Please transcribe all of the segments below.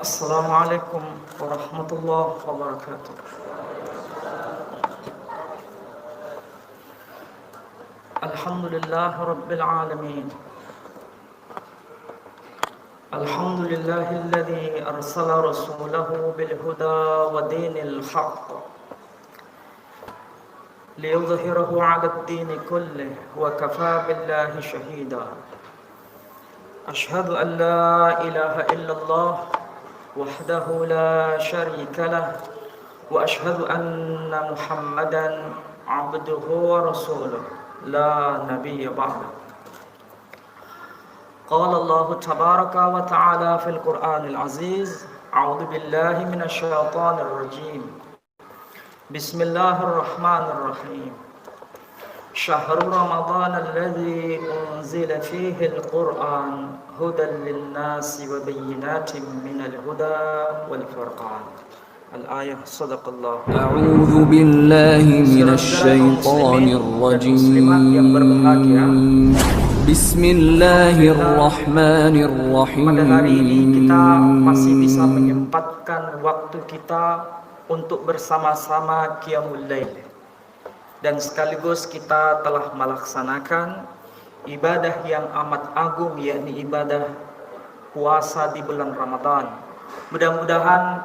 Assalamualaikum warahmatullahi wabarakatuh. Alhamdulillah Rabbil Alamin. Alhamdulillahilladzi arsala rasulahu bil huda wa dinil haqq liyudhhirahu 'ala ad-dini kullih wa kafaa billahi shahida. Ashhadu an la ilaha illallah wahdahu la syarika lah wa ashhadu anna Muhammadan 'abduhu wa rasuluh la nabiyya ba'da. Qala Allah tabaraka wa ta'ala fil Qur'anil aziz, a'udzu billahi minasy syaithanir rajim. Bismillahirrahmanirrahim. Syahrul Ramadan alladzi unzila fihi al-Qur'an hudan lin-nasi wa bayyinatin minal huda wal furqan. Al-ayah sadaqallah. A'udzu billahi minasy syaithanir rajim. Bismillahirrahmanirrahim. Pada hari ini kita masih bisa menyempatkan waktu kita untuk bersama-sama Qiyamul Lail. Dan sekaligus kita telah melaksanakan ibadah yang amat agung, yakni ibadah puasa di bulan Ramadan. Mudah-mudahan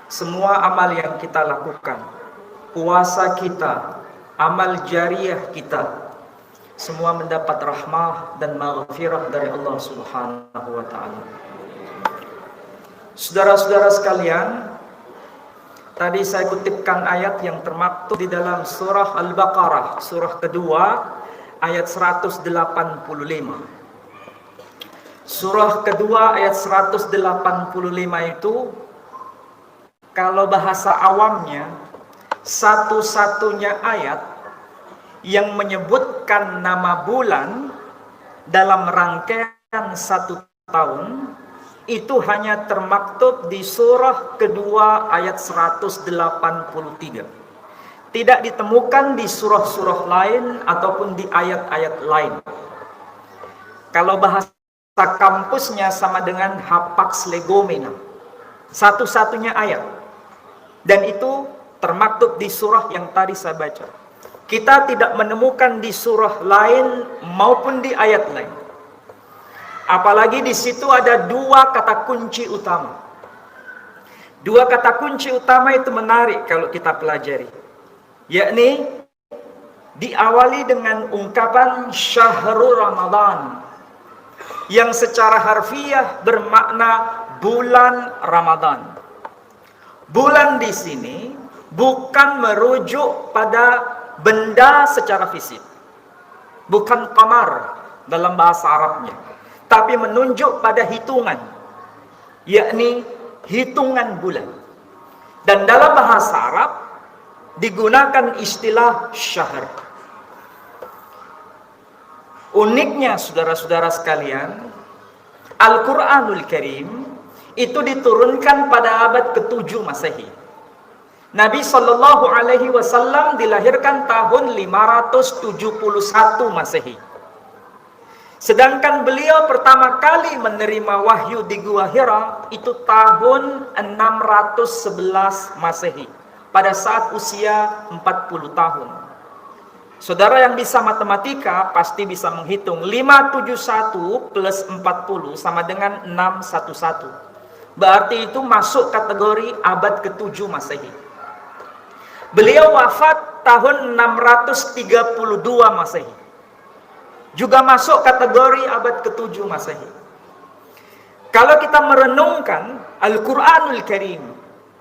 semua amal yang kita lakukan, puasa kita, amal jariyah kita, semua mendapat rahmah dan maghfirah dari Allah Subhanahu wa ta'ala. Saudara-saudara sekalian, tadi saya kutipkan ayat yang termaktub di dalam surah Al-Baqarah, surah kedua, ayat 185. Surah kedua ayat 185 itu, kalau bahasa awamnya, satu-satunya ayat yang menyebutkan nama bulan dalam rangkaian satu tahun, itu hanya termaktub di surah kedua ayat 183. Tidak ditemukan di surah-surah lain ataupun di ayat-ayat lain. Kalau bahasa kampusnya sama dengan hapax legomena, satu-satunya ayat. Dan itu termaktub di surah yang tadi saya baca. Kita tidak menemukan di surah lain maupun di ayat lain. Apalagi di situ ada dua kata kunci utama. Dua kata kunci utama itu menarik kalau kita pelajari. Yakni diawali dengan ungkapan Syahrul Ramadan, yang secara harfiah bermakna bulan Ramadan. Bulan di sini bukan merujuk pada benda secara fisik, bukan qamar dalam bahasa Arabnya, tapi menunjuk pada hitungan, yakni hitungan bulan. Dan dalam bahasa Arab digunakan istilah syahr. Uniknya saudara-saudara sekalian, Al-Quranul Karim itu diturunkan pada abad ke-7 Masehi. Nabi Shallallahu Alaihi Wasallam dilahirkan tahun 571 Masehi. Sedangkan beliau pertama kali menerima wahyu di Gua Hira itu tahun 611 Masehi, pada saat usia 40 tahun. Saudara yang bisa matematika pasti bisa menghitung 571 plus 40 sama dengan 611. Berarti itu masuk kategori abad ke-7 Masehi. Beliau wafat tahun 632 Masehi. Juga masuk kategori abad ke-7 Masehi. Kalau kita merenungkan Al-Quranul Karim,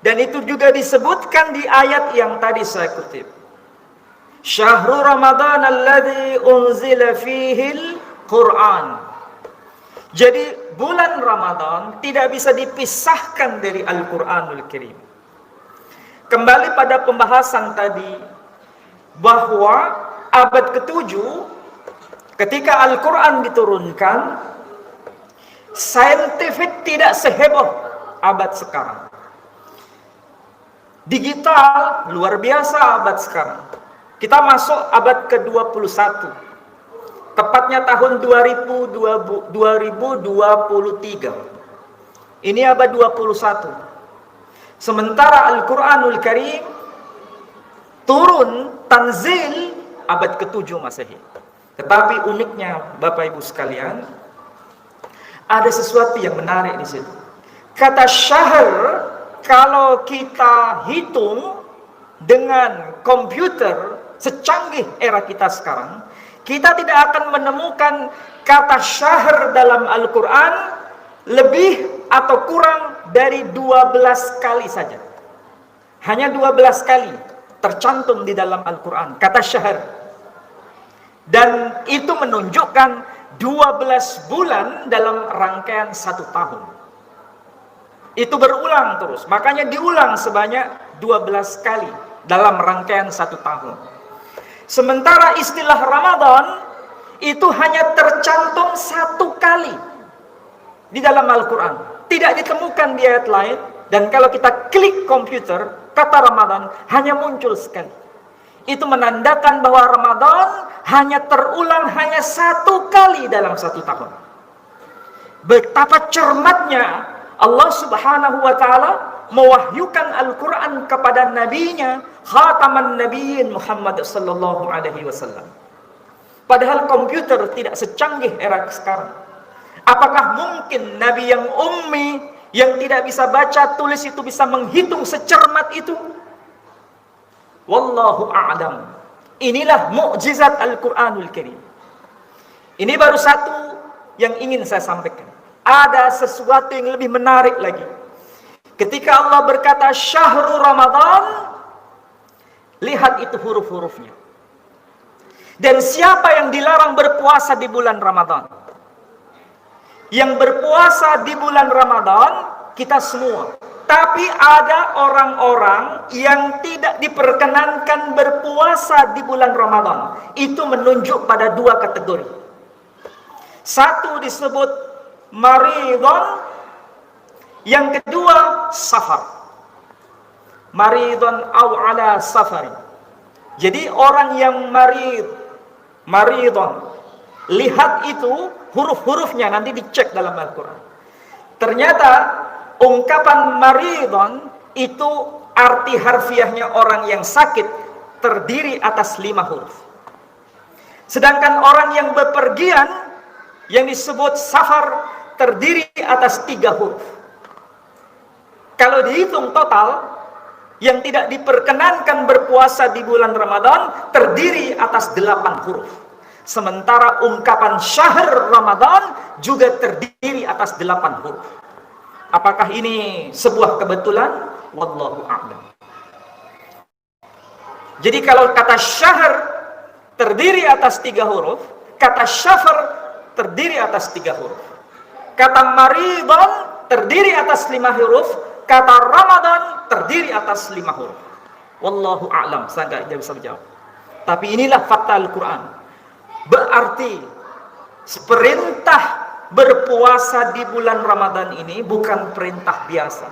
dan itu juga disebutkan di ayat yang tadi saya kutip. Syahrul Ramadan alladzi unzila fihil Qur'an. Jadi bulan Ramadan tidak bisa dipisahkan dari Al-Quranul Karim. Kembali pada pembahasan tadi, bahwa abad ke-7 ketika Al-Quran diturunkan, saintifik tidak seheboh abad sekarang. Digital luar biasa abad sekarang. Kita masuk abad ke-21. Tepatnya tahun 2023. Ini abad 21. Sementara Al-Quranul Karim turun tanzil abad ke-7 Masehi. Tetapi uniknya Bapak Ibu sekalian, ada sesuatu yang menarik di situ. Kata syahr, kalau kita hitung dengan komputer secanggih era kita sekarang, kita tidak akan menemukan kata syahr dalam Al-Quran lebih atau kurang dari 12 kali saja. Hanya 12 kali tercantum di dalam Al-Quran kata syahr. Dan itu menunjukkan 12 bulan dalam rangkaian 1 tahun. Itu berulang terus. Makanya diulang sebanyak 12 kali dalam rangkaian 1 tahun. Sementara istilah Ramadan itu hanya tercantum 1 kali di dalam Al-Quran. Tidak ditemukan di ayat lain. Dan kalau kita klik komputer, kata Ramadan hanya muncul sekali. Itu menandakan bahwa Ramadan hanya terulang hanya 1 kali dalam 1 tahun. Betapa cermatnya Allah Subhanahu wa ta'ala mewahyukan Al-Quran kepada nabinya, khataman nabiyyin Muhammad sallallahu alaihi wasallam. Padahal komputer tidak secanggih era sekarang. Apakah mungkin nabi yang ummi, yang tidak bisa baca tulis itu bisa menghitung secermat itu? Wallahu a'lam. Inilah mukjizat Al-Quranul Karim. Ini baru satu yang ingin saya sampaikan. Ada sesuatu yang lebih menarik lagi. Ketika Allah berkata syahrul Ramadan, lihat itu huruf-hurufnya. Dan siapa yang dilarang berpuasa di bulan Ramadan? Yang berpuasa di bulan Ramadan, kita semua. Tapi ada orang-orang yang tidak diperkenankan berpuasa di bulan Ramadan. Itu menunjuk pada 2 kategori. Satu disebut maridun, yang kedua safar. Maridun aw ala safari. Jadi orang yang maridun, lihat itu huruf-hurufnya, nanti dicek dalam Al-Quran. Ternyata ungkapan maridun itu arti harfiahnya orang yang sakit, terdiri atas 5 huruf. Sedangkan orang yang bepergian, yang disebut safar, terdiri atas 3 huruf. Kalau dihitung total, yang tidak diperkenankan berpuasa di bulan Ramadan terdiri atas 8 huruf. Sementara ungkapan syahr Ramadan juga terdiri atas 8 huruf. Apakah ini sebuah kebetulan? Wallahu a'lam. Jadi kalau kata syahr terdiri atas 3 huruf, kata syafar terdiri atas 3 huruf. Kata maridun terdiri atas 5 huruf, kata Ramadan terdiri atas 5 huruf. Wallahu a'lam. Saya tidak bisa menjawab. Tapi inilah fakta Al-Quran. Berarti perintah berpuasa di bulan Ramadan ini bukan perintah biasa.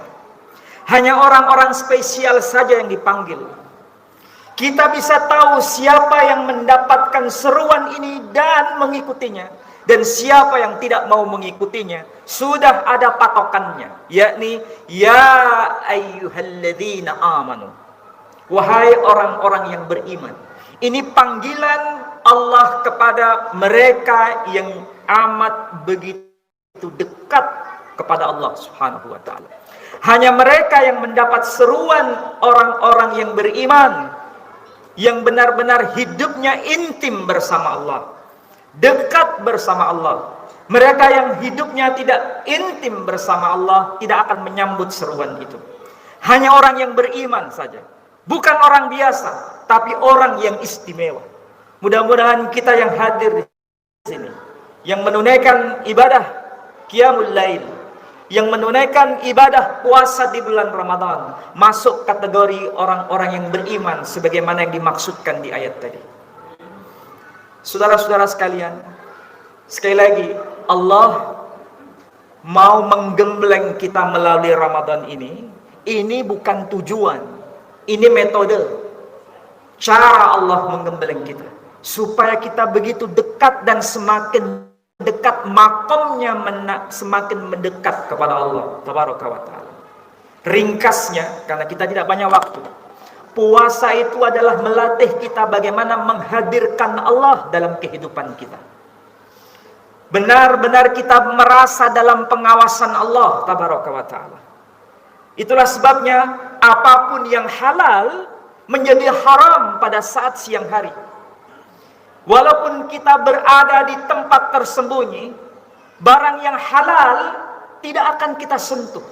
Hanya orang-orang spesial saja yang dipanggil. Kita bisa tahu siapa yang mendapatkan seruan ini dan mengikutinya, dan siapa yang tidak mau mengikutinya. Sudah ada patokannya, yakni ya ayyuhalladzina amanu, wahai orang-orang yang beriman. Ini panggilan Allah kepada mereka yang amat begitu dekat kepada Allah Subhanahu wa ta'ala. Hanya mereka yang mendapat seruan orang-orang yang beriman, yang benar-benar hidupnya intim bersama Allah, dekat bersama Allah. Mereka yang hidupnya tidak intim bersama Allah tidak akan menyambut seruan itu. Hanya orang yang beriman saja, bukan orang biasa, tapi orang yang istimewa. Mudah-mudahan kita yang hadir di sini, yang menunaikan ibadah qiyamul lail, yang menunaikan ibadah puasa di bulan Ramadan, masuk kategori orang-orang yang beriman sebagaimana yang dimaksudkan di ayat tadi. Saudara-saudara sekalian, sekali lagi Allah mau menggembleng kita melalui Ramadan ini. Ini bukan tujuan, ini metode, cara Allah menggembleng kita supaya kita begitu dekat dan semakin dekat makomnya semakin mendekat kepada Allah Tabaraka wa Ta'ala. Ringkasnya, karena kita tidak banyak waktu, puasa itu adalah melatih kita bagaimana menghadirkan Allah dalam kehidupan kita. Benar-benar kita merasa dalam pengawasan Allah Tabaraka wa Ta'ala. Itulah sebabnya apapun yang halal menjadi haram pada saat siang hari. Walaupun kita berada di tempat tersembunyi, barang yang halal tidak akan kita sentuh,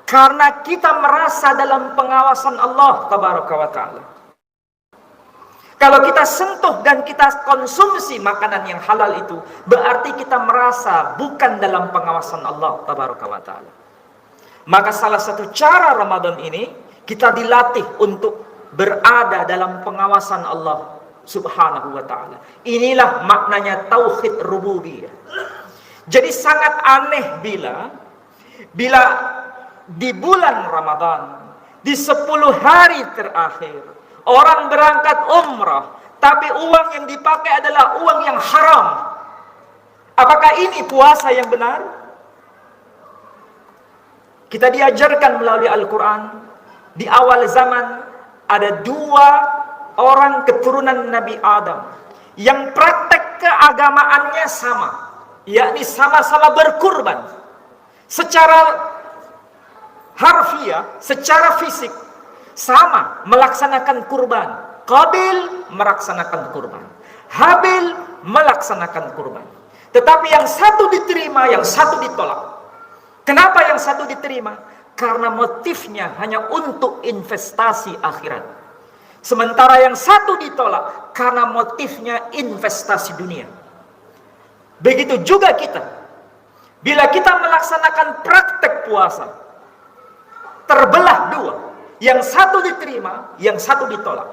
karena kita merasa dalam pengawasan Allah Tabaraka wa Ta'ala. Kalau kita sentuh dan kita konsumsi makanan yang halal itu, berarti kita merasa bukan dalam pengawasan Allah Tabaraka wa Ta'ala. Maka salah satu cara Ramadan ini, kita dilatih untuk berada dalam pengawasan Allah Subhanahu wa Ta'ala. Inilah maknanya tauhid rububiyah. Jadi sangat aneh bila di bulan Ramadan, di 10 hari terakhir, orang berangkat umrah, tapi uang yang dipakai adalah uang yang haram. Apakah ini puasa yang benar? Kita diajarkan melalui Al-Quran, di awal zaman ada 2 orang keturunan Nabi Adam yang praktek keagamaannya sama, yakni sama-sama berkurban. Secara harfiah, secara fisik sama melaksanakan kurban. Qabil melaksanakan kurban, Habil melaksanakan kurban. Tetapi yang satu diterima, yang satu ditolak. Kenapa yang satu diterima? Karena motifnya hanya untuk investasi akhirat. Sementara yang satu ditolak karena motifnya investasi dunia. Begitu juga kita. Bila kita melaksanakan praktek puasa, terbelah 2. Yang satu diterima, yang satu ditolak.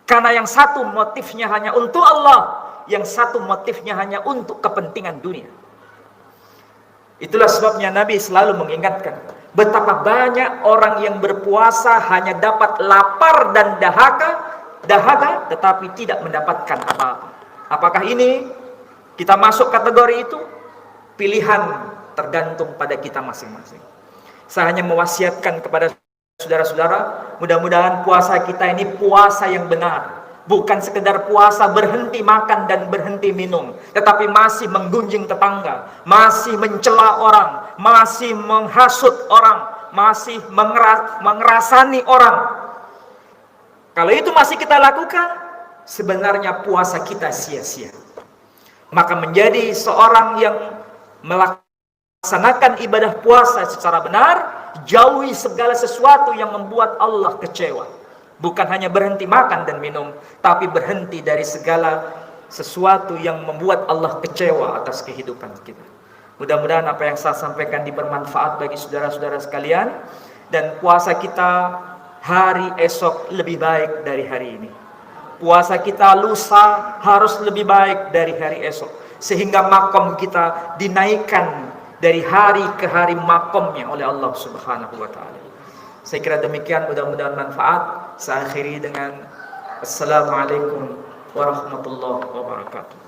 Karena yang satu motifnya hanya untuk Allah, yang satu motifnya hanya untuk kepentingan dunia. Itulah sebabnya Nabi selalu mengingatkan betapa banyak orang yang berpuasa hanya dapat lapar dan dahaga, tetapi tidak mendapatkan apa-apa. Apakah ini kita masuk kategori itu? Pilihan tergantung pada kita masing-masing. Saya hanya mewasiatkan kepada saudara-saudara, mudah-mudahan puasa kita ini puasa yang benar. Bukan sekedar puasa berhenti makan dan berhenti minum, tetapi masih menggunjing tetangga, masih mencela orang, masih menghasut orang, masih mengerasani orang. Kalau itu masih kita lakukan, sebenarnya puasa kita sia-sia. Maka menjadi seorang yang melaksanakan ibadah puasa secara benar, jauhi segala sesuatu yang membuat Allah kecewa. Bukan hanya berhenti makan dan minum, tapi berhenti dari segala sesuatu yang membuat Allah kecewa atas kehidupan kita. Mudah-mudahan apa yang saya sampaikan bermanfaat bagi saudara-saudara sekalian, dan puasa kita hari esok lebih baik dari hari ini. Puasa kita lusa harus lebih baik dari hari esok, sehingga makom kita dinaikkan dari hari ke hari makomnya oleh Allah Subhanahu wa Ta'ala. Saya kira demikian, mudah-mudahan manfaat. Saya akhiri dengan Assalamualaikum warahmatullahi wabarakatuh.